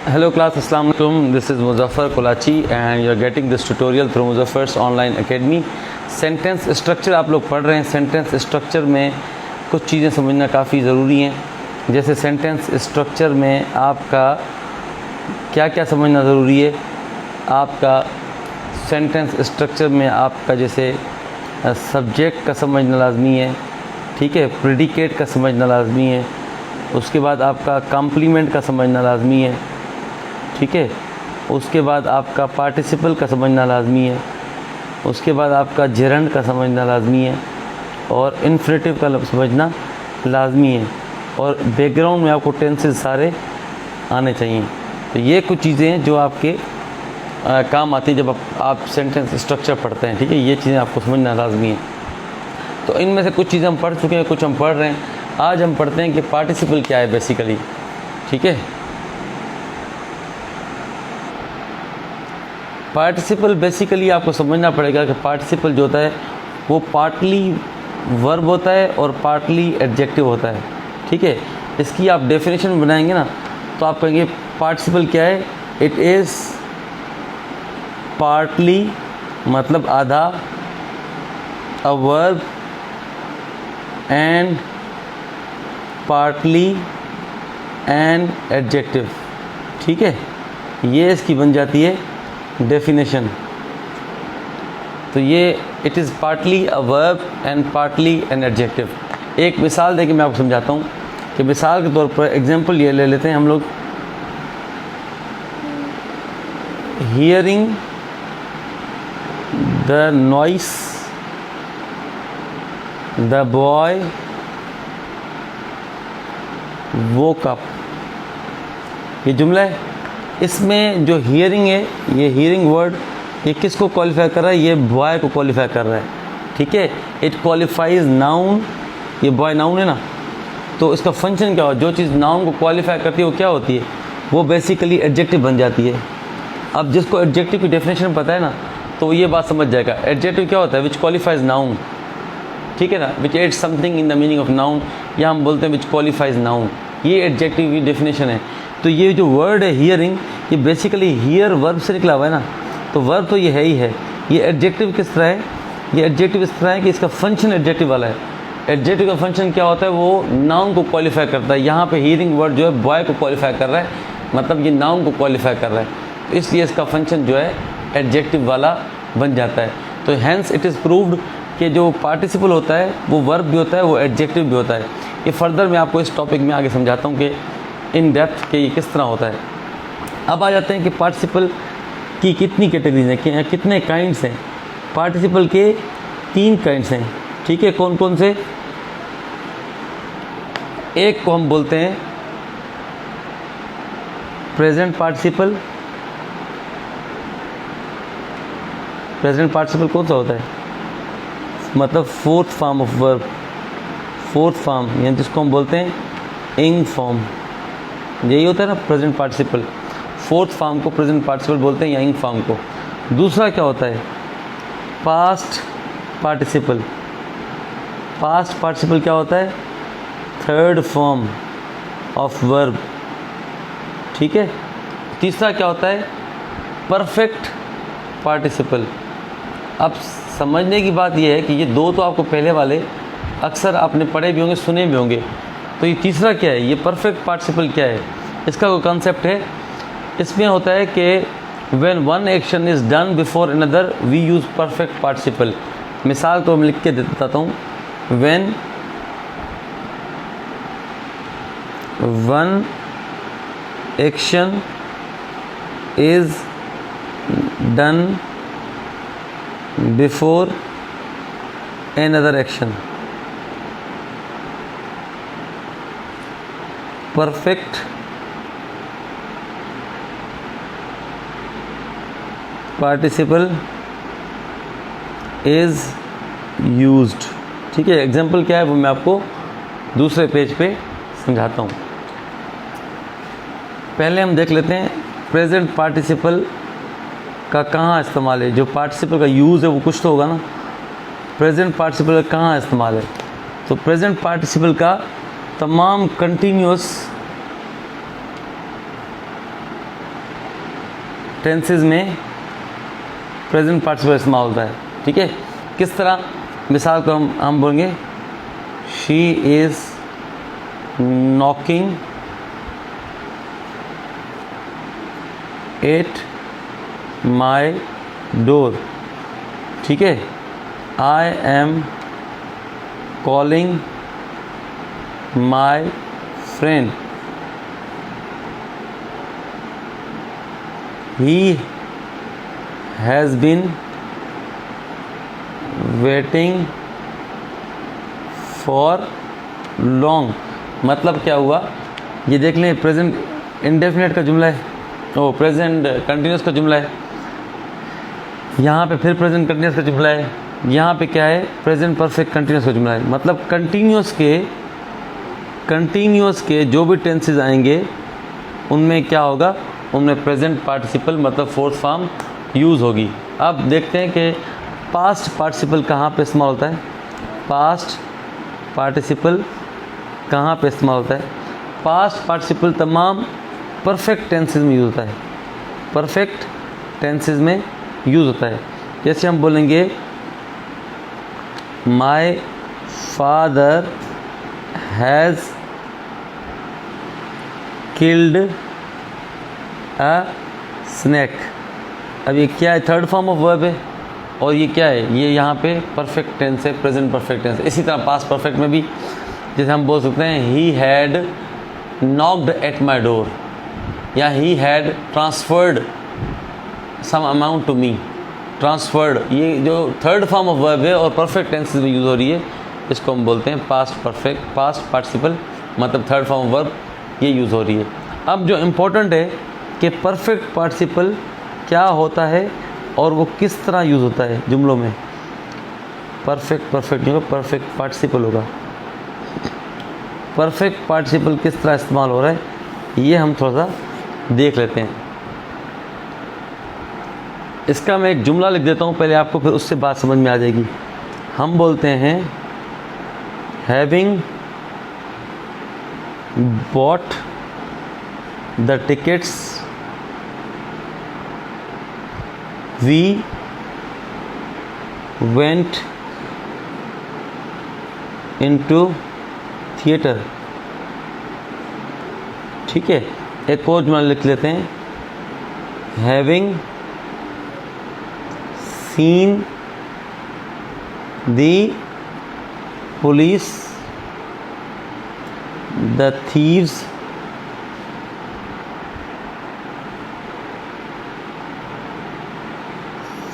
Hello class, Assalamu alaikum. This is Muzaffar Kolachi and you are getting this tutorial through Muzaffar's online academy. Sentence structure आप लोग पढ़ रहे हैं। Sentence structure में कुछ चीज़ें समझना काफ़ी ज़रूरी हैं। जैसे सेंटेंस स्ट्रक्चर में आपका क्या क्या समझना ज़रूरी है। आपका सेंटेंस स्ट्रक्चर में आपका जैसे सब्जेक्ट का समझना लाजमी है, ठीक है, प्रेडिकेट का समझना लाजमी है, उसके बाद आपका कॉम्प्लीमेंट का समझना लाजमी है, ठीक है, उसके बाद आपका पार्टिसिपल का समझना लाजमी है, उसके बाद आपका जेरंड का समझना लाजमी है और इन्फिनेटिव का समझना लाजमी है और बैकग्राउंड में आपको टेंसेस सारे आने चाहिए। तो ये कुछ चीज़ें हैं जो आपके काम आती है जब आप सेंटेंस स्ट्रक्चर पढ़ते हैं, ठीक है। ये चीज़ें आपको समझना लाजमी है। तो इनमें से कुछ चीज़ें हम पढ़ चुके हैं, कुछ हम पढ़ रहे हैं। आज हम पढ़ते हैं कि पार्टिसिपल क्या है बेसिकली, ठीक है। पार्टिसिपल बेसिकली आपको समझना पड़ेगा कि पार्टिसिपल जो होता है वो पार्टली वर्ब होता है और पार्टली एडजेक्टिव होता है, ठीक है। इसकी आप डेफिनेशन बनाएंगे ना तो आप कहेंगे पार्टिसिपल क्या है। इट इज़ पार्टली मतलब आधा, a verb and partly and adjective, ठीक है। ये इसकी बन जाती है डेफिनेशन। तो ये it is partly a verb and partly an adjective. एक मिसाल देके मैं आपको समझाता हूँ कि मिसाल के तौर पर एग्जांपल ये ले लेते हैं हम लोग। Hearing the noise the boy woke up, ये जुमला है। इसमें जो हियरिंग है, ये हियरिंग वर्ड ये किसको क्वालिफाई कर रहा है, ये बॉय को क्वालिफाई कर रहा है, ठीक है। इट क्वालिफाइज नाउन, ये बॉय नाउन है ना, तो इसका फंक्शन क्या हो, जो चीज़ नाउन को क्वालिफाई करती है वो क्या होती है, वो बेसिकली एडजेक्टिव बन जाती है। अब जिसको एडजेक्टिव की डेफिनेशन पता है ना तो ये बात समझ जाएगा। एडजेक्टिव क्या होता है, विच क्वालिफाइज नाउन, ठीक है ना, which add something in the meaning of noun, या हम बोलते हैं विच क्वालिफाइज नाउन, ये एडजेक्टिव की डेफिनेशन है। तो ये जो वर्ड है हियरिंग, ये बेसिकली हियर वर्ब से निकला हुआ है ना, तो वर्ब तो ये है ही है। ये एडजेक्टिव किस तरह है, ये एडजेक्टिव इस तरह है कि इसका फंक्शन एडजेक्टिव वाला है। एडजेक्टिव का फंक्शन क्या होता है, वो नाउन को क्वालिफाई करता है। यहाँ पे हियरिंग वर्ड जो है बॉय को क्वालिफाई कर रहा है, मतलब ये नाउन को क्वालिफाई कर रहा है, तो इसलिए इसका फंक्शन जो है एडजेक्टिव वाला बन जाता है। तो हैंस इट इज़ प्रूव्ड कि जो पार्टिसिपल होता है वो वर्ब भी होता है, वो एडजेक्टिव भी होता है। ये फर्दर मैं आपको इस टॉपिक में आगे समझाता हूँ कि इन डेप्थ कि ये किस तरह होता है। अब आ जाते हैं कि पार्टिसिपल की कितनी कैटेगरीज हैं, कितने काइंड्स हैं। पार्टिसिपल के 3 काइंड्स हैं, ठीक है। कौन कौन से, एक को हम बोलते हैं प्रेजेंट पार्टिसिपल। प्रेजेंट पार्टिसिपल कौन सा होता है, मतलब fourth form of verb, fourth form, यानी जिसको हम बोलते हैं इंग फॉर्म, यही होता है ना प्रेजेंट पार्टिसिपल। फोर्थ फॉर्म को प्रेजेंट पार्टिसिपल बोलते हैं या इंग फॉर्म को। दूसरा क्या होता है, पास्ट पार्टिसिपल। पास्ट पार्टिसिपल क्या होता है, थर्ड फॉर्म ऑफ वर्ब, ठीक है। तीसरा क्या होता है, परफेक्ट पार्टिसिपल। अब समझने की बात यह है कि ये दो तो आपको पहले वाले अक्सर आपने पढ़े भी होंगे, सुने भी होंगे, तो ये तीसरा क्या है, ये परफेक्ट पार्टिसिपल क्या है, इसका कोई कॉन्सेप्ट है। इसमें होता है कि when one action is done before another we use perfect participle. मिसाल तो मैं लिख के देता हूँ। When one action is done before another action, perfect participle is used, ठीक है। एग्जाम्पल क्या है वो मैं आपको दूसरे पेज पे समझाता हूँ। पहले हम देख लेते हैं प्रेजेंट पार्टिसिपल का कहाँ इस्तेमाल है। जो पार्टिसिपल का यूज़ है वो कुछ तो होगा ना। प्रेजेंट पार्टिसिपल का कहाँ इस्तेमाल है, तो प्रेजेंट पार्टिसिपल का तमाम कंटिन्यूस टेंसेस में प्रेजेंट पार्टिसिपल इस्तेमाल होता है। ठीक है, किस तरह? मिसाल को हम बोलेंगे she is knocking at my door. ठीक है, I am calling my friend, he has been waiting for long। मतलब क्या हुआ, ये देख लें, प्रेजेंट इंडेफिनिट का जुमला है, ओ प्रेजेंट कंटिन्यूस का जुमला है, यहाँ पे फिर प्रेजेंट कंटिन्यूस का जुमला है, यहाँ पे क्या है, प्रेजेंट परफेक्ट कंटिन्यूस का जुमला है। मतलब कंटिन्यूस के जो भी टेंसेस आएंगे उनमें क्या होगा, उनमें प्रेजेंट पार्टिसिपल मतलब फोर्थ फॉर्म यूज़ होगी। अब देखते हैं कि पास्ट पार्टिसिपल कहाँ पे इस्तेमाल होता है। पास्ट पार्टिसिपल कहाँ पे इस्तेमाल होता है? पास्ट पार्टिसिपल तमाम परफेक्ट टेंसेस में यूज़ होता है, परफेक्ट टेंसेस में यूज़ होता है। जैसे हम बोलेंगे my father has killed a snake. अब ये क्या है? थर्ड फॉर्म ऑफ वर्ब है, और ये क्या है? ये यहाँ पे परफेक्ट टेंस है, प्रेजेंट परफेक्ट टेंस। इसी तरह पास्ट परफेक्ट में भी जैसे हम बोल सकते हैं he had knocked at my door, या he had transferred some amount to me. Transferred, ये जो थर्ड फॉर्म ऑफ वर्ब है और परफेक्ट टेंसेस में यूज़ हो रही है, इसको हम बोलते हैं पास्ट परफेक्ट, पास्ट पार्टिसिपल मतलब थर्ड फॉर्म ऑफ वर्ब, ये यूज़ हो रही है। अब जो इम्पोर्टेंट है कि परफेक्ट पार्टिसिपल क्या होता है और वो किस तरह यूज़ होता है जुमलों में। परफेक्ट नहीं होगा, परफेक्ट पार्टिसिपल होगा। परफेक्ट पार्टिसिपल किस तरह इस्तेमाल हो रहा है, ये हम थोड़ा सा देख लेते हैं। इसका मैं एक जुमला लिख देता हूँ पहले आपको, फिर उससे बात समझ में आ जाएगी। हम बोलते हैं having bought the tickets we went into theatre. ठीक है, एक और जुमला लिख लेते हैं having seen the police the thieves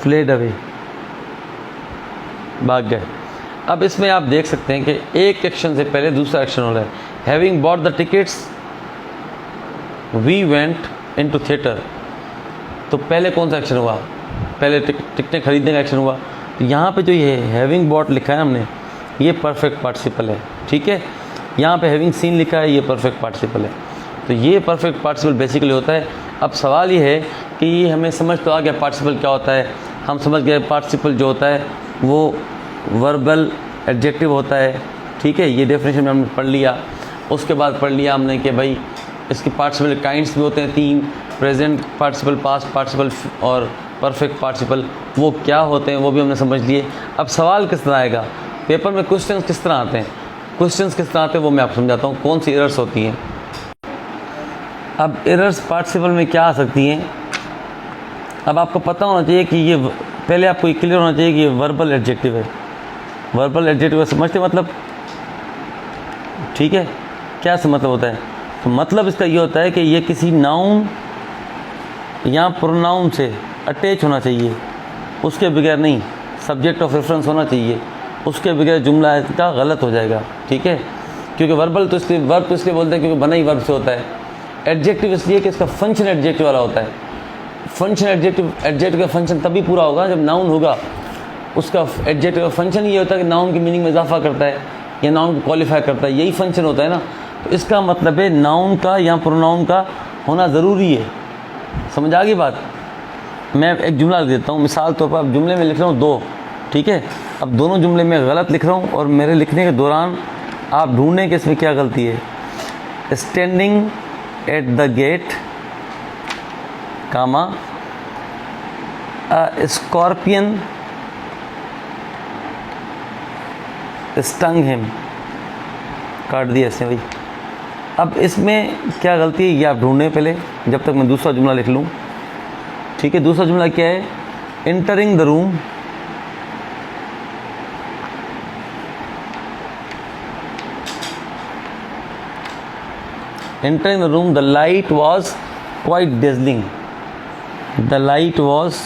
fled away, भाग गए। अब इसमें आप देख सकते हैं कि एक एक्शन से पहले दूसरा एक्शन हो रहा है। Having bought the tickets we went into theatre, तो पहले कौन सा एक्शन हुआ? पहले टिकटें खरीदने का एक्शन हुआ। तो यहाँ पे जो ये हैविंग बॉट लिखा है हमने, ये परफेक्ट पार्टिसिपल है। ठीक है, यहाँ पे हैविंग सीन लिखा है, ये परफेक्ट पार्टिसिपल है। तो ये परफेक्ट पार्टिसिपल बेसिकली होता है। अब सवाल ये है कि हमें समझ तो आ गया पार्टिसिपल क्या होता है, हम समझ गए पार्टिसिपल जो होता है वो वर्बल एडजेक्टिव होता है। ठीक है, ये डेफिनेशन में हमने पढ़ लिया। उसके बाद पढ़ लिया हमने कि भाई इसके पार्टिसिपल काइंड्स भी होते हैं तीन, प्रेजेंट पार्टिसिपल, पास्ट पार्टिसिपल और परफेक्ट पार्टिसिपल, वो क्या होते हैं वो भी हमने समझ लिए। अब सवाल किस तरह आएगा, पेपर में क्वेश्चंस किस तरह आते हैं, क्वेश्चंस किस तरह आते हैं वो मैं आपको समझाता हूँ, कौन सी एरर्स होती हैं। अब एरर्स पार्टिसिपल में क्या आ सकती हैं, अब आपको पता होना चाहिए कि ये, पहले आपको ये क्लियर होना चाहिए कि ये वर्बल एडजेक्टिव है। वर्बल एडजेक्टिव समझते मतलब, ठीक है, क्या से मतलब होता है? तो मतलब इसका ये होता है कि ये किसी नाउन या प्रोनाउन से अटैच होना चाहिए, उसके बगैर नहीं। सब्जेक्ट ऑफ रेफरेंस होना चाहिए, उसके बगैर जुमला का गलत हो जाएगा। ठीक है, क्योंकि वर्बल तो इसलिए, वर्ब तो इसलिए बोलते हैं क्योंकि बना ही वर्ब से होता है। एडजेक्टिव इसलिए कि इसका फंक्शन एडजेक्टिव वाला होता है। फंक्शन एडजेक्टिव का फंक्शन तभी पूरा होगा जब नाउन होगा। उसका एडजेक्टिव का फंक्शन ये होता है कि नाउन की मीनिंग में इजाफा करता है या नाउन को क्वालिफाई करता है, यही फंक्शन होता है ना। तो इसका मतलब है नाउन का या प्रोनाउन का होना ज़रूरी है। समझ आ गई बात? मैं एक जुमला लिख देता हूँ मिसाल तौर पर। अब जुमले में लिख रहा हूँ दो, ठीक है। अब दोनों जुमले में गलत लिख रहा हूँ और मेरे लिखने के दौरान आप ढूंढें कि इसमें क्या गलती है। Standing at the gate, comma, scorpion stung him, काट दिया इसने भाई। अब इसमें क्या गलती है ये आप ढूंढें पहले, जब तक मैं दूसरा जुमला लिख लूँ। ठीक है, दूसरा जुमला क्या है? Entering the room, entering the room, the light was quite dazzling. The light was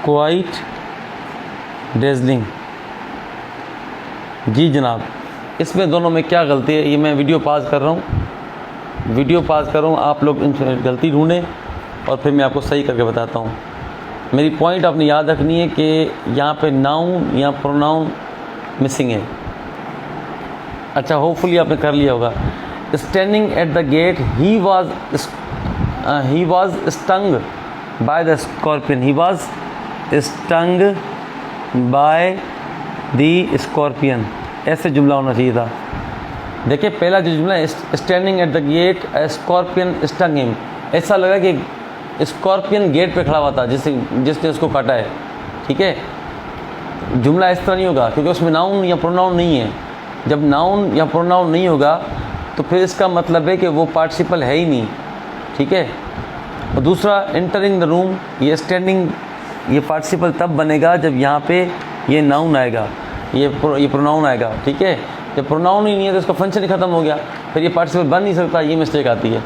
quite dazzling. जी जनाब, इसमें दोनों में क्या गलती है? ये मैं वीडियो पास कर रहा हूँ, आप लोग इन गलती ढूंढें और फिर मैं आपको सही करके बताता हूँ। मेरी पॉइंट आपने याद रखनी है कि यहाँ पे नाउन या प्रोनाउन मिसिंग है। अच्छा, होपफुली आपने कर लिया होगा। Standing at the gate, he was stung by the scorpion, he was stung by the scorpion, ऐसे जुमला होना चाहिए था। देखिए पहला जो जुमला है, standing at the gate A scorpion stung him, ऐसा लगा कि स्कॉर्पियन गेट पे खड़ा हुआ था जिसने उसको काटा है। ठीक है, जुमला इस तरह नहीं होगा क्योंकि उसमें नाउन या प्रोनाउन नहीं है। जब नाउन या प्रोनाउन नहीं होगा तो फिर इसका मतलब है कि वो पार्टिसिपल है ही नहीं। ठीक है, और दूसरा एंटरिंग द रूम, ये स्टैंडिंग, ये पार्टिसिपल तब बनेगा जब यहाँ पे ये नाउन आएगा, ये प्रोनाउन आएगा। ठीक है, जब प्रोनाउन ही नहीं है तो इसका फंक्शन ही ख़त्म हो गया, फिर ये पार्टिसिपल बन नहीं सकता, ये मिस्टेक आती है।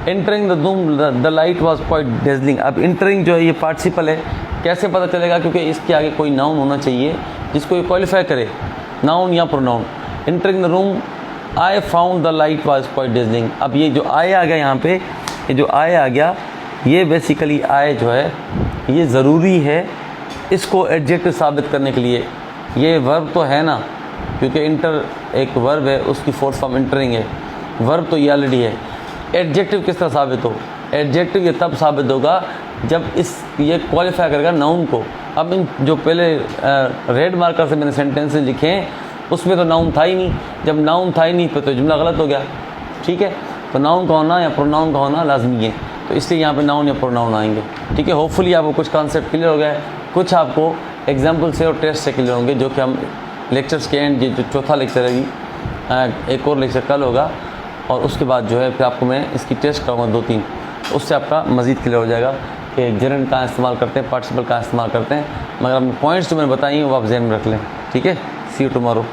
Entering the room, the light was quite dazzling. अब एंटरिंग जो है ये पार्टिसिपल है, कैसे पता चलेगा? क्योंकि इसके आगे कोई नाउन होना चाहिए जिसको ये क्वालिफाई करे, नाउन या pronoun. Entering the room, I found the light was quite dazzling. अब ये जो आई आ गया यहाँ पे, ये जो आई आ गया, ये बेसिकली आई जो है ये ज़रूरी है इसको एडजेक्टिव साबित करने के लिए। ये वर्ब तो है ना, क्योंकि इंटर एक वर्ब है, उसकी फोर्थ फॉर्म इंटरिंग है, वर्ब तो ये ऑलरेडी है। एडजेक्टिव किस तरह साबित हो? एडजेक्टिव ये तब साबित होगा जब ये क्वालिफाई करेगा नाउन को। अब इन जो पहले रेड मार्कर से मैंने सेंटेंसेस लिखे हैं उसमें तो नाउन था ही नहीं, जब नाउन था ही नहीं फिर तो जुमला गलत हो गया। ठीक है, तो नाउन का होना या प्रोनाउन का होना लाजमी है, तो इसलिए यहाँ पे नाउन या प्रोनाउन आएंगे। ठीक है, होपफुली आपको कुछ कॉन्सेप्ट क्लियर हो गया है, कुछ आपको एग्जाम्पल से और टेस्ट से क्लियर होंगे, जो कि हम लेक्चर्स के एंड, जो चौथा लेक्चर है, एक और लेक्चर कल होगा, और उसके बाद जो है फिर आपको मैं इसकी टेस्ट कराऊँगा 2-3, उससे आपका मज़ीद क्लियर हो जाएगा कि जेरेंड कहाँ इस्तेमाल करते हैं, पार्टिसिपल कहाँ इस्तेमाल करते हैं। मगर अपने पॉइंट्स जो मैंने बताई हैं वो आप ज़हन में रख लें। ठीक है, सी यू टुमारो।